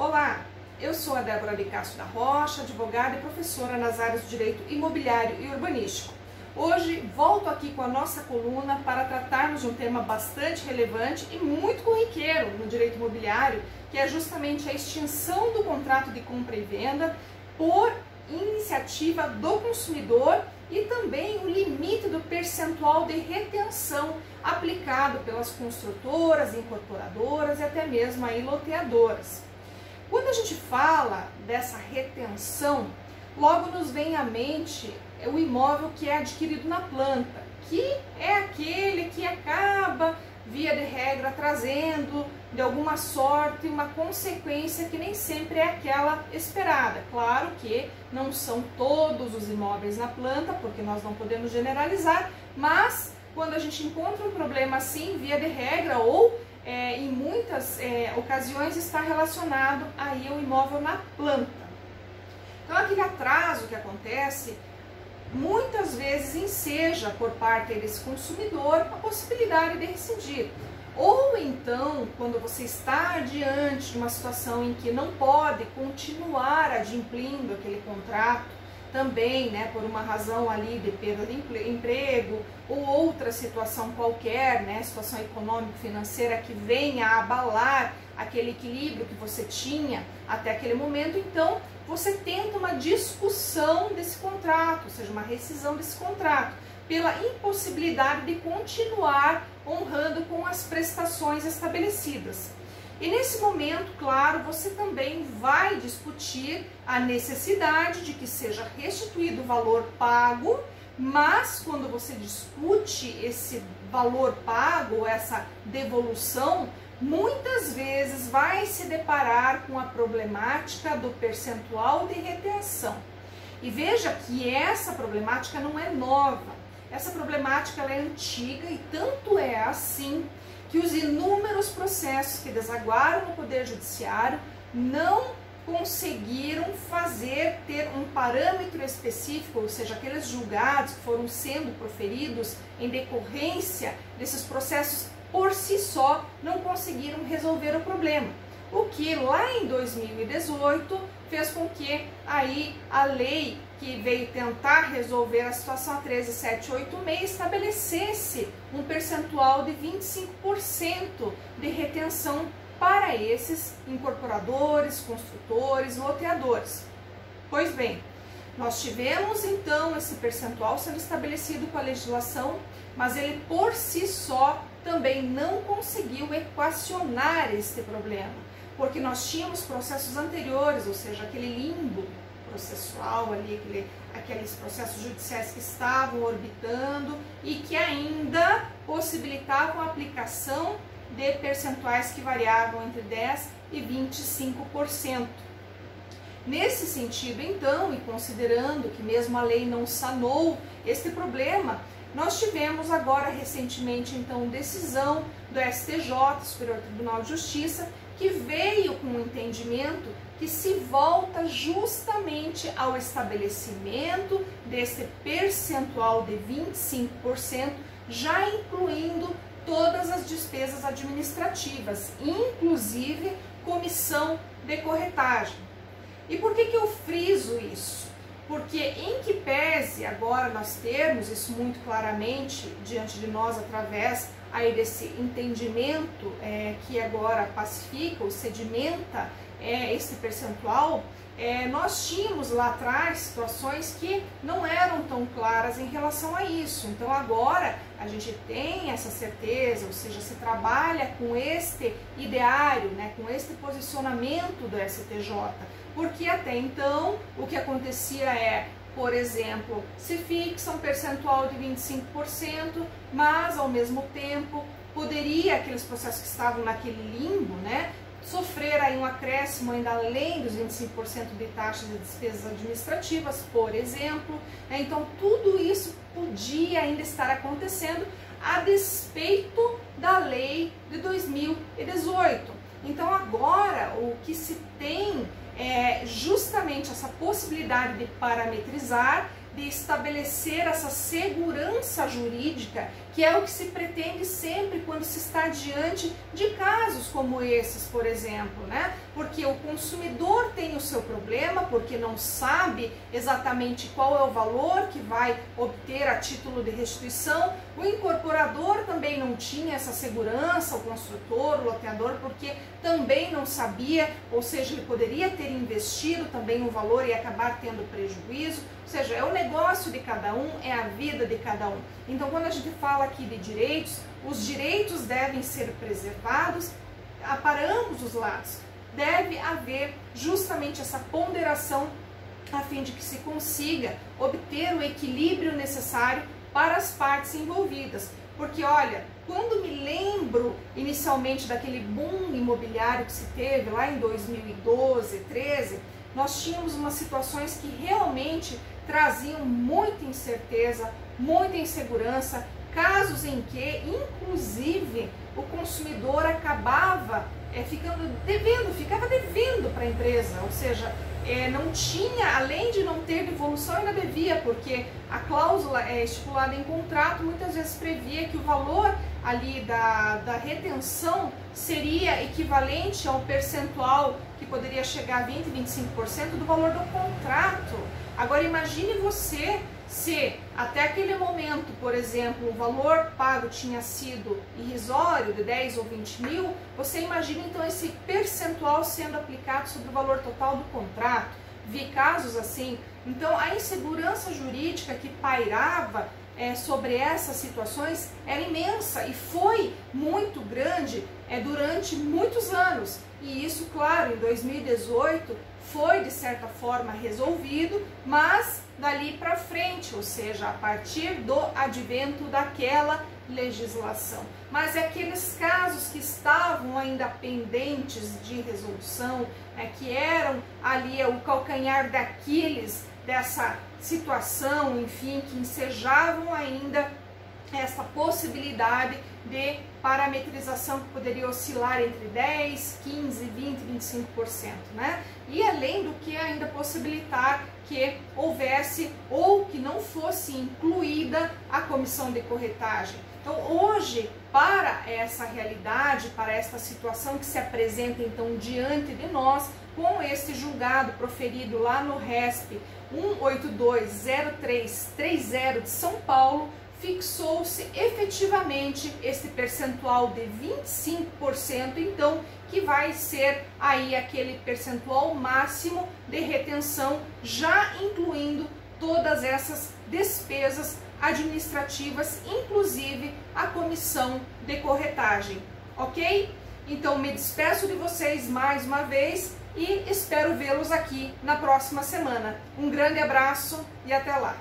Olá, eu sou a Débora de Castro da Rocha, advogada e professora nas áreas de Direito Imobiliário e Urbanístico. Hoje volto aqui com a nossa coluna para tratarmos de um tema bastante relevante e muito corriqueiro no direito imobiliário, que é justamente a extinção do contrato de compra e venda por iniciativa do consumidor e também o limite do percentual de retenção aplicado pelas construtoras, incorporadoras e até mesmo aí loteadoras. Quando a gente fala dessa retenção, logo nos vem à mente o imóvel que é adquirido na planta, que é aquele que acaba, via de regra, trazendo de alguma sorte uma consequência que nem sempre é aquela esperada. Claro que não são todos os imóveis na planta, porque nós não podemos generalizar, mas quando a gente encontra um problema assim, via de regra, ou em muitas ocasiões está relacionado aí ao imóvel na planta. Então aquele atraso que acontece muitas vezes enseja por parte desse consumidor a possibilidade de rescindir. Ou então, quando você está diante de uma situação em que não pode continuar adimplindo aquele contrato, também, por uma razão ali de perda de emprego ou outra situação qualquer, situação econômico-financeira que venha a abalar aquele equilíbrio que você tinha até aquele momento, então você tenta uma discussão desse contrato, ou seja, uma rescisão desse contrato, pela impossibilidade de continuar honrando com as prestações estabelecidas. E nesse momento, claro, você também vai discutir a necessidade de que seja restituído o valor pago, mas quando você discute esse valor pago, essa devolução, muitas vezes vai se deparar com a problemática do percentual de retenção. E veja que essa problemática não é nova, essa problemática ela é antiga e tanto é assim que os inúmeros processos que desaguaram no Poder Judiciário não conseguiram ter um parâmetro específico, ou seja, aqueles julgados que foram sendo proferidos em decorrência desses processos por si só não conseguiram resolver o problema. O que lá em 2018 fez com que aí a lei que veio tentar resolver a situação, a 13786, estabelecesse um percentual de 25% de retenção para esses incorporadores, construtores, loteadores. Pois bem, nós tivemos então esse percentual sendo estabelecido com a legislação, mas ele por si só também não conseguiu equacionar este problema, porque nós tínhamos processos anteriores, ou seja, aquele limbo processual ali, aqueles processos judiciais que estavam orbitando e que ainda possibilitavam a aplicação de percentuais que variavam entre 10% e 25%. Nesse sentido, então, e considerando que mesmo a lei não sanou este problema, nós tivemos agora recentemente, então, decisão do STJ, Superior Tribunal de Justiça, que veio com um entendimento que se volta justamente ao estabelecimento desse percentual de 25%, já incluindo todas as despesas administrativas, inclusive comissão de corretagem. E por que eu friso isso? Porque em que pese agora nós termos isso muito claramente diante de nós através aí desse entendimento que agora pacifica ou sedimenta esse percentual, nós tínhamos lá atrás situações que não eram tão claras em relação a isso. Então agora a gente tem essa certeza, ou seja, se trabalha com este ideário, com este posicionamento do STJ, porque até então o que acontecia por exemplo, se fixa um percentual de 25%, mas ao mesmo tempo poderia aqueles processos que estavam naquele limbo, sofrer aí um acréscimo ainda além dos 25% de taxas e despesas administrativas, por exemplo. Então tudo isso podia ainda estar acontecendo a despeito da lei de 2018. Então agora o que se tem é justamente essa possibilidade de parametrizar, de estabelecer essa segurança jurídica, que é o que se pretende sempre quando se está diante de casos como esses, por exemplo, porque o consumidor tem o seu problema, porque não sabe exatamente qual é o valor que vai obter a título de restituição. O incorporador também não tinha essa segurança, o construtor, o loteador, porque também não sabia, ou seja, ele poderia ter investido também um valor e acabar tendo prejuízo. Ou seja, é o negócio de cada um, é a vida de cada um. Então, quando a gente fala aqui de direitos, os direitos devem ser preservados para ambos os lados. Deve haver justamente essa ponderação a fim de que se consiga obter o equilíbrio necessário para as partes envolvidas. Porque, olha, quando me lembro inicialmente daquele boom imobiliário que se teve lá em 2012, 13, nós tínhamos umas situações que realmente traziam muita incerteza, muita insegurança, casos em que, inclusive, o consumidor acabava ficava devendo para a empresa, ou seja, não tinha, além de não ter devolução, ainda devia, porque a cláusula estipulada em contrato muitas vezes previa que o valor ali da retenção seria equivalente a um percentual que poderia chegar a 20, 25% do valor do contrato. Agora imagine você se até aquele momento, por exemplo, o valor pago tinha sido irrisório, de 10 ou 20 mil, você imagina então esse percentual sendo aplicado sobre o valor total do contrato. Vi casos assim. Então a insegurança jurídica que pairava sobre essas situações era imensa e foi muito grande durante muitos anos. E isso, claro, em 2018 foi de certa forma resolvido, mas dali para frente, ou seja, a partir do advento daquela legislação. Mas aqueles casos que estavam ainda pendentes de resolução, que eram ali o calcanhar d'Aquiles dessa situação, enfim, que ensejavam ainda essa possibilidade de parametrização que poderia oscilar entre 10, 15, 20, 25%, né? E além do que ainda possibilitar que houvesse ou que não fosse incluída a comissão de corretagem. Então hoje, para essa realidade, para esta situação que se apresenta então diante de nós, com este julgado proferido lá no RESP 1820330 de São Paulo, fixou-se efetivamente esse percentual de 25%, então, que vai ser aí aquele percentual máximo de retenção, já incluindo todas essas despesas administrativas, inclusive a comissão de corretagem, ok? Então, me despeço de vocês mais uma vez e espero vê-los aqui na próxima semana. Um grande abraço e até lá!